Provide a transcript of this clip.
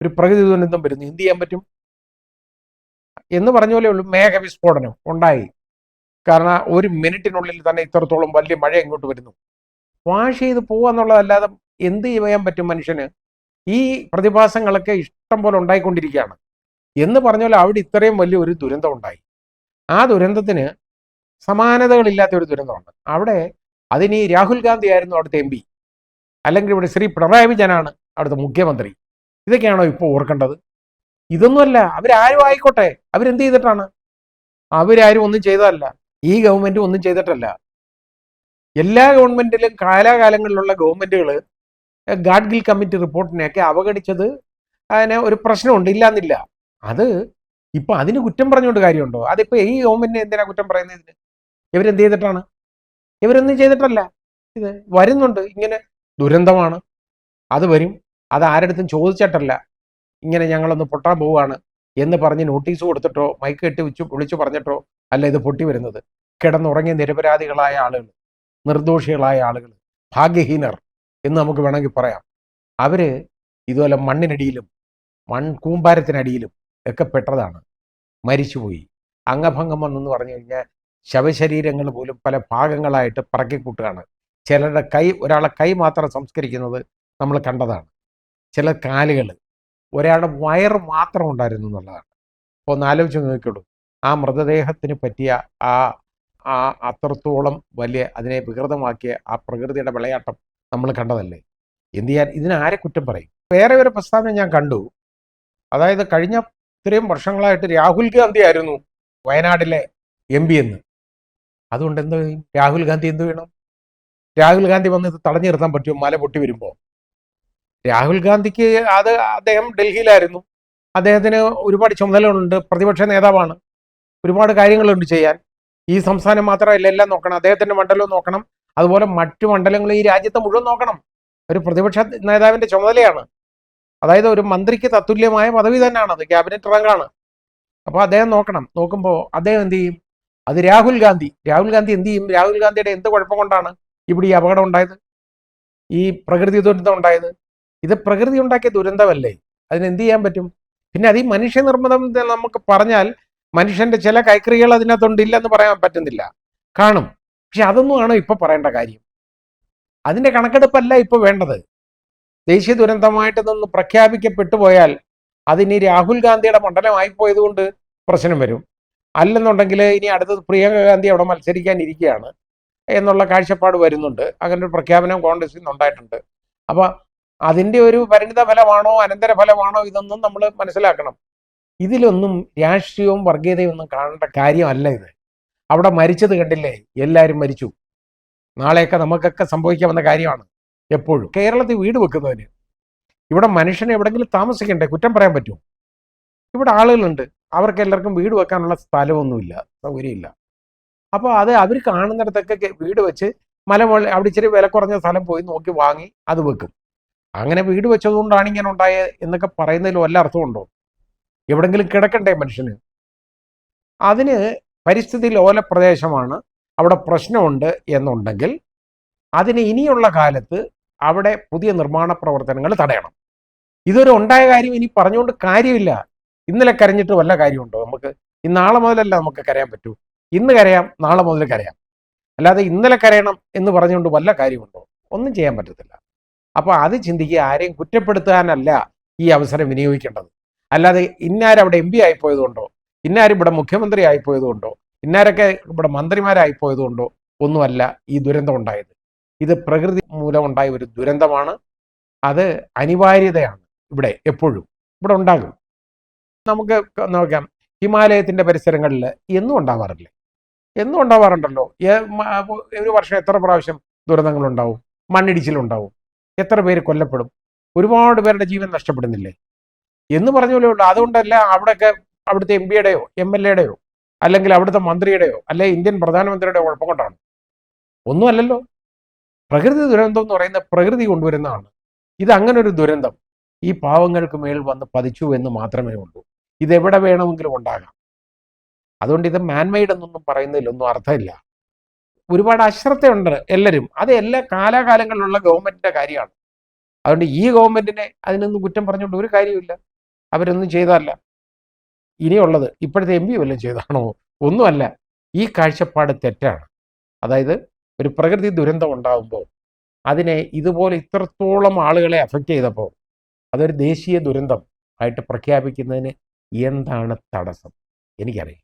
ഒരു പ്രകൃതി ദുരന്തം വരുന്നു, എന്ത് ചെയ്യാൻ പറ്റും എന്ന് പറഞ്ഞ പോലെ ഉള്ളൂ. മേഘവിസ്ഫോടനം ഉണ്ടായി, കാരണം ഒരു മിനിറ്റിനുള്ളിൽ തന്നെ ഇത്രത്തോളം വലിയ മഴ ഇങ്ങോട്ട് വരുന്നു. വാഷ് ചെയ്ത് പോവാന്നുള്ളതല്ലാതെ എന്ത് ചെയ്യാൻ പറ്റും മനുഷ്യന്? ഈ പ്രതിഭാസങ്ങളൊക്കെ ഇഷ്ടം പോലെ ഉണ്ടായിക്കൊണ്ടിരിക്കുകയാണ്. എന്ന് പറഞ്ഞ പോലെ അവിടെ ഇത്രയും വലിയ ഒരു ദുരന്തം ഉണ്ടായി. ആ ദുരന്തത്തിന് സമാനതകളില്ലാത്ത ഒരു ദുരന്തമുണ്ട് അവിടെ. അതിന് ഈ രാഹുൽ ഗാന്ധി ആയിരുന്നു അവിടുത്തെ MP, അല്ലെങ്കിൽ ഇവിടെ ശ്രീ പിണറായി വിജയനാണ് അവിടുത്തെ മുഖ്യമന്ത്രി. ഇതൊക്കെയാണോ ഇപ്പോൾ ഓർക്കേണ്ടത്? ഇതൊന്നുമല്ല. അവരാരും ആയിക്കോട്ടെ, അവരെന്ത് ചെയ്തിട്ടാണ്? അവരാരും ഒന്നും ചെയ്തതല്ല. ഈ ഗവൺമെന്റ് ഒന്നും ചെയ്തിട്ടല്ല. എല്ലാ ഗവൺമെന്റിലും കാലാകാലങ്ങളിലുള്ള ഗവൺമെന്റുകൾ ഗാഡ്ഗിൽ കമ്മിറ്റി റിപ്പോർട്ടിനെയൊക്കെ അവഗണിച്ചത് അതിന് ഒരു പ്രശ്നമുണ്ട്, ഇല്ലാന്നില്ല. അത് ഇപ്പൊ അതിന് കുറ്റം പറഞ്ഞുകൊണ്ട് കാര്യമുണ്ടോ? അതിപ്പോ ഈ ഗവൺമെന്റിനെ എന്തിനാ കുറ്റം പറയുന്നതിന്? ഇവരെന്ത് ചെയ്തിട്ടാണ്? ഇവരൊന്നും ചെയ്തിട്ടല്ല. ഇത് വരുന്നുണ്ട്, ഇങ്ങനെ ദുരന്തമാണ്, അത് വരും. അത് ആരടുത്തും ചോദിച്ചിട്ടല്ല. ഇങ്ങനെ ഞങ്ങളൊന്ന് പൊട്ടാൻ പോവുകയാണ് എന്ന് പറഞ്ഞ് നോട്ടീസ് കൊടുത്തിട്ടോ മൈക്ക് കെട്ടി വിളിച്ചു പറഞ്ഞിട്ടോ അല്ല ഇത് പൊട്ടി വരുന്നത്. കിടന്നുറങ്ങിയ നിരപരാധികളായ ആളുകൾ, നിർദോഷികളായ ആളുകൾ, ഭാഗ്യഹീനർ എന്ന് നമുക്ക് വേണമെങ്കിൽ പറയാം. അവര് ഇതുപോലെ മണ്ണിനടിയിലും മൺകൂമ്പാരത്തിനടിയിലും ഒക്കെ പെട്ടതാണ്, മരിച്ചുപോയി. അംഗഭംഗം വന്നെന്ന് പറഞ്ഞു കഴിഞ്ഞാൽ ശവശരീരങ്ങൾ പോലും പല ഭാഗങ്ങളായിട്ട് പറക്കിക്കൂട്ടുകയാണ്. ചിലരുടെ കൈ, ഒരാളെ കൈ മാത്രം സംസ്കരിക്കുന്നത് നമ്മൾ കണ്ടതാണ്. ചില കാലുകൾ, ഒരാളുടെ വയറ് മാത്രം ഉണ്ടായിരുന്നു എന്നുള്ളതാണ്. അപ്പോൾ ഒന്ന് ആലോചിച്ച് നോക്കിക്കോളൂ, ആ മൃതദേഹത്തിന് പറ്റിയ ആ ആ അത്രത്തോളം വലിയ അതിനെ വികൃതമാക്കിയ ആ പ്രകൃതിയുടെ വിളയാട്ടം നമ്മൾ കണ്ടതല്ലേ. എന്ത് ചെയ്യാൻ? ഇതിനാരെ കുറ്റം പറയും? വേറെ ഒരു പ്രസ്താവന ഞാൻ കണ്ടു. അതായത് കഴിഞ്ഞ ഇത്രയും വർഷങ്ങളായിട്ട് രാഹുൽ ഗാന്ധി ആയിരുന്നു വയനാട്ടിലെ MP എന്ന്. അതുകൊണ്ട് എന്ത് ചെയ്യും? രാഹുൽ ഗാന്ധി എന്ത് വേണം? രാഹുൽ ഗാന്ധി വന്ന് ഇത് തടഞ്ഞു നിർത്താൻ പറ്റുമോ? മല പൊട്ടി വരുമ്പോൾ രാഹുൽ ഗാന്ധിക്ക് അദ്ദേഹം ഡൽഹിയിലായിരുന്നു, അദ്ദേഹത്തിന് ഒരുപാട് ചുമതലകളുണ്ട്, പ്രതിപക്ഷ നേതാവാണ്, ഒരുപാട് കാര്യങ്ങളുണ്ട് ചെയ്യാൻ. ഈ സംസ്ഥാനം മാത്രമല്ല, എല്ലാം നോക്കണം. അദ്ദേഹത്തിന്റെ മണ്ഡലവും നോക്കണം, അതുപോലെ മറ്റു മണ്ഡലങ്ങൾ ഈ രാജ്യത്തെ മുഴുവൻ നോക്കണം. ഒരു പ്രതിപക്ഷ നേതാവിന്റെ ചുമതലയാണ്. അതായത് ഒരു മന്ത്രിക്ക് തത്തുല്യമായ പദവി തന്നെയാണ് അത്, ക്യാബിനറ്റ് റാങ്കാണ്. അപ്പോൾ അദ്ദേഹം നോക്കണം. നോക്കുമ്പോൾ അദ്ദേഹം എന്ത് ചെയ്യും? അത് രാഹുൽ ഗാന്ധി എന്ത് ചെയ്യും? രാഹുൽ ഗാന്ധിയുടെ എന്ത് കുഴപ്പം കൊണ്ടാണ് ഇവിടെ ഈ അപകടം ഉണ്ടായത്, ഈ പ്രകൃതി ദുരന്തം ഉണ്ടായത്? ഇത് പ്രകൃതി ഉണ്ടാക്കിയ ദുരന്തമല്ലേ, അതിനെന്ത് ചെയ്യാൻ പറ്റും? പിന്നെ അത് ഈ മനുഷ്യനിർമ്മിതം നമുക്ക് പറഞ്ഞാൽ മനുഷ്യന്റെ ചില കൈക്രിയകൾ അതിനകത്തുണ്ട്, ഇല്ലെന്ന് പറയാൻ പറ്റുന്നില്ല, കാണും. പക്ഷെ അതൊന്നുമാണോ ഇപ്പൊ പറയേണ്ട കാര്യം? അതിന്റെ കണക്കെടുപ്പല്ല ഇപ്പൊ വേണ്ടത്. ദേശീയ ദുരന്തമായിട്ടൊന്ന് പ്രഖ്യാപിക്കപ്പെട്ടു പോയാൽ അതിനി രാഹുൽ ഗാന്ധിയുടെ മണ്ഡലമായി പോയത് കൊണ്ട് പ്രശ്നം വരും. അല്ലെന്നുണ്ടെങ്കിൽ ഇനി അടുത്തത് പ്രിയങ്ക ഗാന്ധി അവിടെ മത്സരിക്കാൻ ഇരിക്കുകയാണ് എന്നുള്ള കാഴ്ചപ്പാട് വരുന്നുണ്ട്. അങ്ങനെ ഒരു പ്രഖ്യാപനം കോൺഗ്രസിൽ നിന്ന് ഉണ്ടായിട്ടുണ്ട്. അപ്പൊ അതിന്റെ ഒരു പരിണിത ഫലമാണോ അനന്തര ഫലമാണോ ഇതൊന്നും നമ്മൾ മനസ്സിലാക്കണം. ഇതിലൊന്നും രാഷ്ട്രീയവും വർഗീയതയും ഒന്നും കാണേണ്ട കാര്യമല്ല ഇത്. അവിടെ മരിച്ചത് കണ്ടില്ലേ, എല്ലാവരും മരിച്ചു. നാളെയൊക്കെ നമുക്കൊക്കെ സംഭവിക്കാവുന്ന കാര്യമാണ്. എപ്പോഴും കേരളത്തിൽ വീട് വെക്കുന്നതിന് ഇവിടെ മനുഷ്യനെ എവിടെങ്കിലും താമസിക്കണ്ടേ? കുറ്റം പറയാൻ പറ്റുമോ? ഇവിടെ ആളുകളുണ്ട്, അവർക്ക് എല്ലാവർക്കും വീട് വെക്കാനുള്ള സ്ഥലമൊന്നുമില്ല, സൗകര്യമില്ല. അപ്പോൾ അത് അവർ കാണുന്നിടത്തൊക്കെ വീട് വെച്ച് മലമുകളിൽ അവിടെ ഇച്ചിരി വില കുറഞ്ഞ സ്ഥലം പോയി നോക്കി വാങ്ങി അത് വെക്കും. അങ്ങനെ വീട് വെച്ചതുകൊണ്ടാണ് ഇങ്ങനെ ഉണ്ടായത് എന്നൊക്കെ പറയുന്നതിൽ വല്ല അർത്ഥമുണ്ടോ? എവിടെങ്കിലും കിടക്കണ്ടേ മനുഷ്യന്? അതിന് പരിസ്ഥിതി ലോല പ്രദേശമാണ്, അവിടെ പ്രശ്നമുണ്ട് എന്നുണ്ടെങ്കിൽ അതിന് ഇനിയുള്ള കാലത്ത് അവിടെ പുതിയ നിർമ്മാണ പ്രവർത്തനങ്ങൾ തടയണം. ഇതൊരു ഉണ്ടായ കാര്യം ഇനി പറഞ്ഞുകൊണ്ട് കാര്യമില്ല. ഇന്നലെ കരഞ്ഞിട്ട് വല്ല കാര്യമുണ്ടോ? നമുക്ക് നാളെ മുതലല്ല നമുക്ക് കരയാൻ പറ്റൂ. ഇന്ന് കരയാം, നാളെ മുതൽ കരയാം. അല്ലാതെ ഇന്നലെ കരയണം എന്ന് പറഞ്ഞുകൊണ്ട് വല്ല കാര്യമുണ്ടോ? ഒന്നും ചെയ്യാൻ പറ്റത്തില്ല. അപ്പോൾ അത് ചിന്തിക്കുക. ആരെയും കുറ്റപ്പെടുത്താനല്ല ഈ അവസരം വിനിയോഗിക്കേണ്ടത്. അല്ലാതെ ഇന്നാരവിടെ MP ആയിപ്പോയതുകൊണ്ടോ, ഇന്നാരും ഇവിടെ മുഖ്യമന്ത്രി ആയിപ്പോയതുകൊണ്ടോ, ഇന്നാരൊക്കെ ഇവിടെ മന്ത്രിമാരായിപ്പോയതുകൊണ്ടോ ഒന്നുമല്ല ഈ ദുരന്തം ഉണ്ടായത്. ഇത് പ്രകൃതി മൂലം ഉണ്ടായ ഒരു ദുരന്തമാണ്. അത് അനിവാര്യതയാണ്. ഇവിടെ എപ്പോഴും ഇവിടെ ഉണ്ടാകും. നമുക്ക് നോക്കാം, ഹിമാലയത്തിന്റെ പരിസരങ്ങളിൽ എന്നും ഉണ്ടാവാറില്ലേ? എന്നും ഉണ്ടാവാറുണ്ടല്ലോ. ഒരു വർഷം എത്ര പ്രാവശ്യം ദുരന്തങ്ങളുണ്ടാവും, മണ്ണിടിച്ചിലുണ്ടാവും, എത്ര പേര് കൊല്ലപ്പെടും, ഒരുപാട് പേരുടെ ജീവൻ നഷ്ടപ്പെടുന്നില്ലേ എന്ന് പറഞ്ഞ പോലെ ഉള്ളൂ. അതുകൊണ്ടല്ല അവിടെയൊക്കെ അവിടുത്തെ MP-യുടെയോ MLA-യുടെയോ അല്ലെങ്കിൽ അവിടുത്തെ മന്ത്രിയുടെയോ അല്ലെ ഇന്ത്യൻ പ്രധാനമന്ത്രിയുടെയോ കുഴപ്പം കൊണ്ടാണ്? ഒന്നുമല്ലല്ലോ. പ്രകൃതി ദുരന്തം എന്ന് പറയുന്ന പ്രകൃതി കൊണ്ടുവരുന്നതാണ്. ഇത് അങ്ങനെ ഒരു ദുരന്തം ഈ പാവങ്ങൾക്ക് മേൽ വന്ന് പതിച്ചു എന്ന് മാത്രമേ ഉള്ളൂ. ഇതെവിടെ വേണമെങ്കിലും ഉണ്ടാകാം. അതുകൊണ്ട് ഇത് മാൻമെയ്ഡ് എന്നൊന്നും പറയുന്നതിലൊന്നും അർത്ഥമില്ല. ഒരുപാട് അശ്രദ്ധയുണ്ട് എല്ലാവരും. അത് എല്ലാ കാലാകാലങ്ങളിലുള്ള ഗവൺമെന്റിന്റെ കാര്യമാണ്. അതുകൊണ്ട് ഈ ഗവൺമെന്റിനെ അതിനൊന്നും കുറ്റം പറഞ്ഞുകൊണ്ട് ഒരു കാര്യമില്ല. അവരൊന്നും ചെയ്തതല്ല. ഇനിയുള്ളത് ഇപ്പോഴത്തെ എം പി വല്ലതും ചെയ്താണോ? ഒന്നുമല്ല. ഈ കാഴ്ചപ്പാട് തെറ്റാണ്. അതായത് ഒരു പ്രകൃതി ദുരന്തം ഉണ്ടാകുമ്പോൾ അതിനെ ഇതുപോലെ ഇത്രത്തോളം ആളുകളെ അഫക്റ്റ് ചെയ്തപ്പോൾ അതൊരു ദേശീയ ദുരന്തം ആയിട്ട് പ്രഖ്യാപിക്കുന്നതിന് എന്താണ് തടസ്സം? എനിക്കറിയാം.